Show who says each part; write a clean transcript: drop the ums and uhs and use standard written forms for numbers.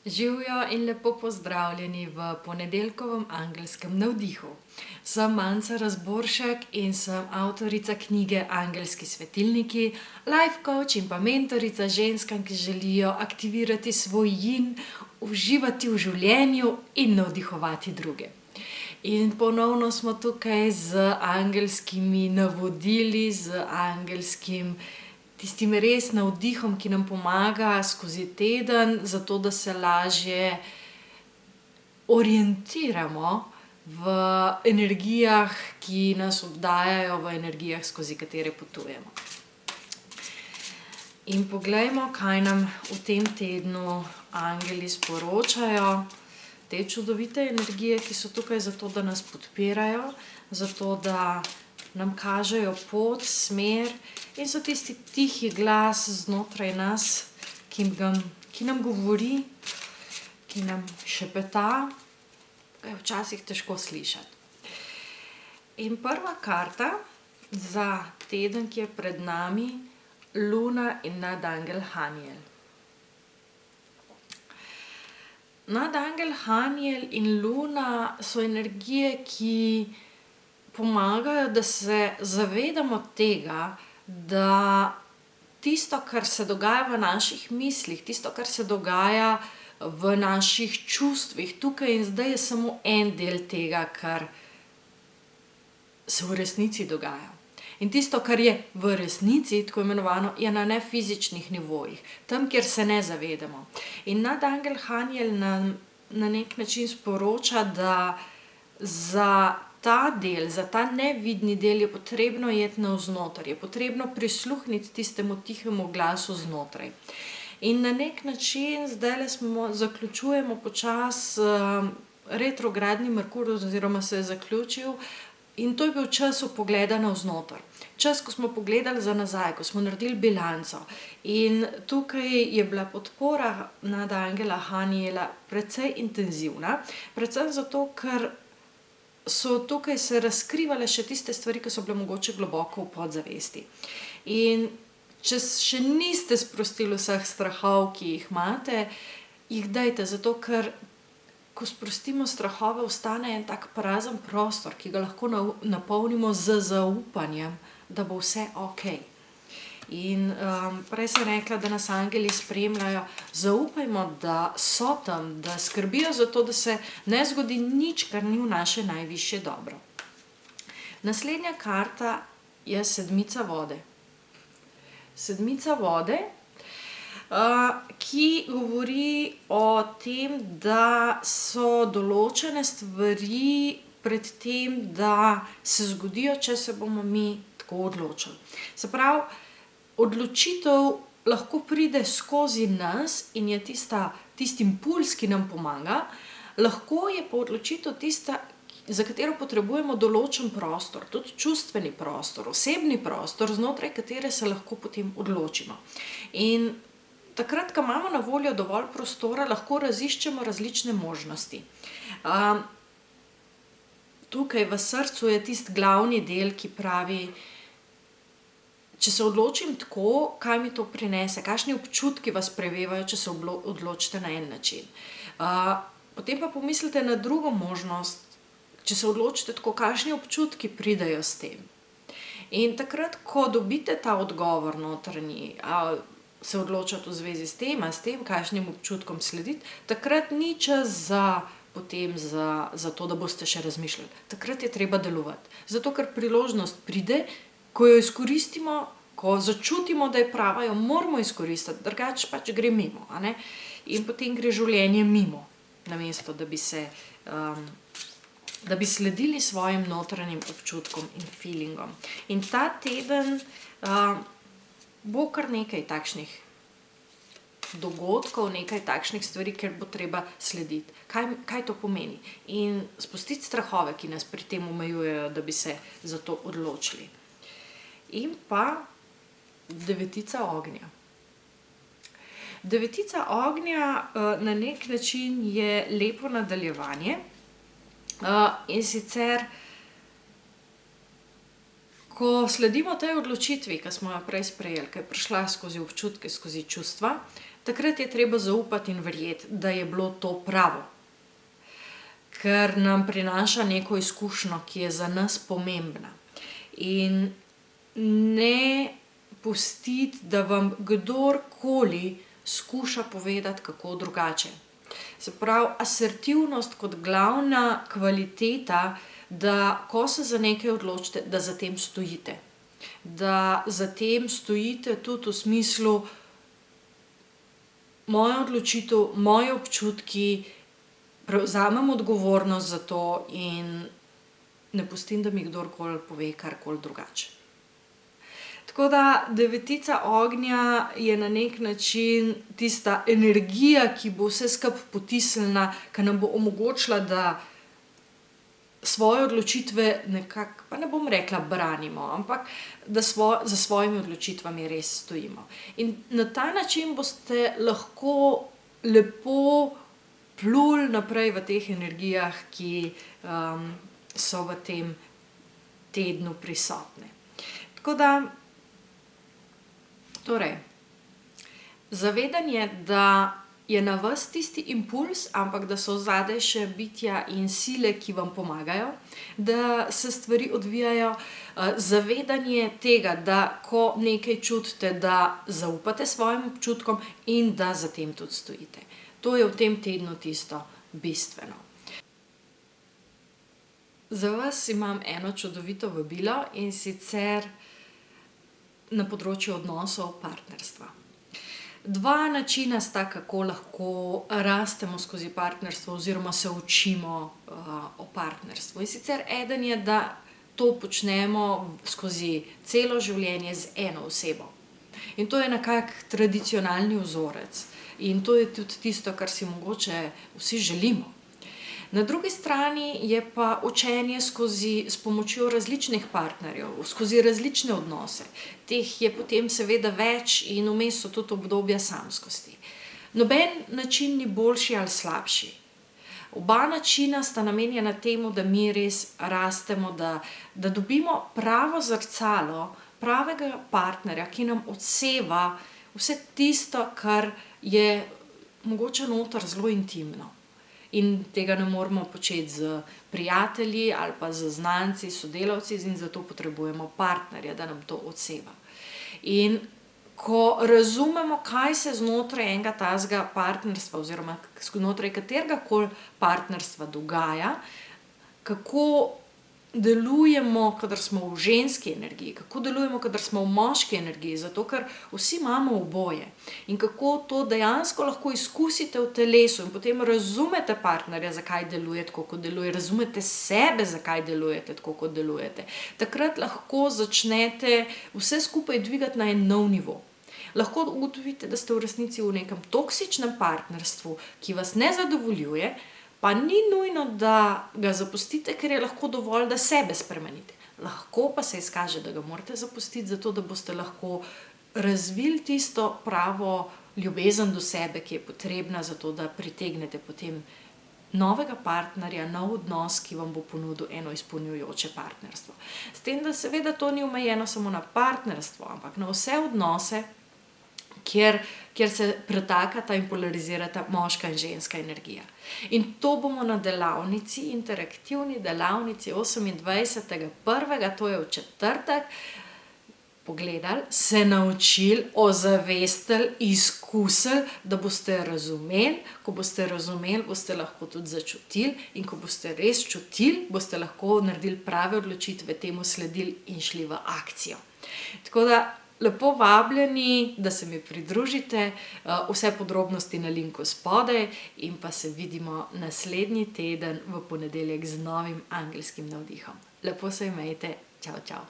Speaker 1: Živjo in lepo pozdravljeni v ponedeljkovem angelskem navdihu. Sem Manca Razboršek in sem avtorica knjige Angelski svetilniki, life coach in pa mentorica ženskam, ki želijo aktivirati svoj yin, uživati v življenju in navdihovati druge. In ponovno smo tukaj z angelskimi navodili, z angelskim tistim res navdihom, ki nam pomaga skozi teden, zato da se lažje orientiramo v energijah, ki nas obdajajo, v energijah, skozi katere potujemo. In poglejmo, kaj nam v tem tednu angeli sporočajo. Te čudovite energije, ki so tukaj zato, da nas podpirajo, zato da nam kažejo pot, smer in so tisti tihi glas znotraj nas, ki nam govori, ki nam šepeta, ga je včasih težko slišati. In prva karta za teden, ki je pred nami, Luna in nadangel Haniel. Nadangel Haniel in Luna so energije, ki pomagajo, da se zavedamo tega, da tisto, kar se dogaja v naših mislih, tisto, kar se dogaja v naših čustvih, tukaj in zdaj je samo en del tega, kar se v resnici dogaja. In tisto, kar je v resnici, tako imenovano, je na nefizičnih nivojih, tam, kjer se ne zavedamo. In nadangel Haniel nam na nek način sporoča, da za ta del, za ta nevidni del je potrebno iti navznoter, je potrebno prisluhniti tistemu tihemu glasu znotraj. In na nek način zdajle zaključujemo počasi retrogradni Merkur, oziroma se je zaključil, in to je bil čas pogleda navznoter. Čas, ko smo pogledali za nazaj, ko smo naredili bilanco. In tukaj je bila podpora nadangela Haniela precej intenzivna, predvsem zato, ker so tukaj se razkrivale še tiste stvari, ki so bile mogoče globoko v podzavesti. In če še niste sprostili vseh strahov, ki jih imate, jih dajte, zato ker ko sprostimo strahove, ostane en tak prazen prostor, ki ga lahko napolnimo z zaupanjem, da bo vse okej. In prej sem rekla, da nas angeli spremljajo. Zaupajmo, da so tam, da skrbijo za to, da se ne zgodi nič, kar ni v naše najvišje dobro. Naslednja karta je sedmica vode. Sedmica vode, ki govori o tem, da so določene stvari pred tem, da se zgodijo, če se bomo mi tako odločili. Se pravi, odločitev lahko pride skozi nas in je tisti impuls, ki nam pomaga, lahko je pa odločitev tista, za katero potrebujemo določen prostor, tudi čustveni prostor, osebni prostor, znotraj katere se lahko potem odločimo. In takrat, ko imamo na voljo dovolj prostora, lahko raziščemo različne možnosti. Tukaj v srcu je tisti glavni del, ki pravi, če se odločim tako, kaj mi to prinese, kakšni občutki vas prevevajo, če se odločite na en način. Potem pa pomislite na drugo možnost, če se odločite tako, kakšni občutki pridejo s tem. In takrat, ko dobite ta odgovor notranji, se odločati v zvezi s tem, kakšnim občutkom slediti, takrat ni čas za to, da boste še razmišljali. Takrat je treba delovati. Zato, ker priložnost pride, ko jo izkoristimo, ko začutimo, da je prava, jo moramo izkoristiti, drugače pač gre mimo, a ne? In potem gre življenje mimo, namesto da bi sledili svojim notranjim občutkom in feelingom. In ta teden bo kar nekaj takšnih dogodkov, nekaj takšnih stvari, kjer bo treba slediti. Kaj to pomeni? In spustiti strahove, ki nas pri tem omejujejo, da bi se za to odločili. In pa devetica ognja. Devetica ognja na nek način je lepo nadaljevanje. In sicer, ko sledimo tej odločitvi, ki smo jo prej sprejeli, ki je prišla skozi občutke, skozi čustva, takrat je treba zaupati in verjeti, da je bilo to pravo. Ker nam prinaša neko izkušnjo, ki je za nas pomembna. In ne pustiti, da vam kdorkoli skuša povedati, kako drugače. Se pravi, asertivnost kot glavna kvaliteta, da ko se za nekaj odločite, da za tem stojite. Da za tem stojite tudi v smislu moja odločitev, moji občutki, prevzamem odgovornost za to in ne pustim, da mi kdorkoli pove karkoli drugače. Tako da devetica ognja je na neki način tista energija, ki bo vse skupaj potisnila, ki nam bo omogočila, da svoje odločitve nekako, pa ne bom rekla branimo, ampak da za svojimi odločitvami res stojimo. In na ta način boste lahko lepo pluli naprej v teh energijah, ki so v tem tednu prisotne. Tako da, torej, zavedanje, da je na vas tisti impuls, ampak da so zadaj še bitja in sile, ki vam pomagajo, da se stvari odvijajo. Zavedanje tega, da ko nekaj čutite, da zaupate svojim občutkom in da za tem tudi stojite. To je v tem tednu tisto bistveno. Za vas imam eno čudovito vabilo, in sicer na področju odnosov partnerstva. Dva načina sta, kako lahko rastemo skozi partnerstvo oziroma se učimo o partnerstvu. In sicer eden je, da to počnemo skozi celo življenje z eno osebo. In to je nekako tradicionalni vzorec. In to je tudi tisto, kar si mogoče vsi želimo. Na drugi strani je pa učenje s pomočjo različnih partnerjev, skozi različne odnose. Teh je potem seveda več in vmes so tudi obdobja samskosti. Noben način ni boljši ali slabši. Oba načina sta namenjena temu, da mi res rastemo, da dobimo pravo zrcalo, pravega partnerja, ki nam odseva vse tisto, kar je mogoče noter zelo intimno. In tega ne moremo početi s prijatelji ali pa z znanci, sodelavci, in zato potrebujemo partnerja, da nam to odseva. In ko razumemo, kaj se znotraj enega takega partnerstva oziroma znotraj kateregakoli partnerstva dogaja, kako delujemo, kadar smo v ženski energiji, kako delujemo, kadar smo v moški energiji, zato ker vsi imamo oboje. In kako to dejansko lahko izkusite v telesu in potem razumete partnerja, zakaj deluje tako, kot deluje, razumete sebe, zakaj delujete tako, kot delujete. Takrat lahko začnete vse skupaj dvigati na en nov nivo. Lahko ugotovite, da ste v resnici v nekem toksičnem partnerstvu, ki vas ne zadovoljuje, pa ni nujno, da ga zapustite, ker je lahko dovolj, da sebe spremenite. Lahko pa se izkaže, da ga morate zapustiti, zato da boste lahko razvili tisto pravo ljubezen do sebe, ki je potrebna za to, da pritegnete potem novega partnerja, nov odnos, ki vam bo ponudil eno izpolnjujoče partnerstvo. S tem, da seveda to ni omejeno samo na partnerstvo, ampak na vse odnose, kjer se pretakata in polarizirata moška in ženska energija. In to bomo na delavnici, interaktivni delavnici 28.1., to je v četrtek, pogledali, se naučili, ozavestili, izkusili, da boste razumeli. Ko boste razumeli, boste lahko tudi začutili, in ko boste res čutili, boste lahko naredili prave odločitve, temu sledili in šli v akcijo. Tako da lepo vabljeni, da se mi pridružite, vse podrobnosti na linku spodaj, in pa se vidimo naslednji teden v ponedeljek z novim angelskim navdihom. Lepo se imejte, čau, čau.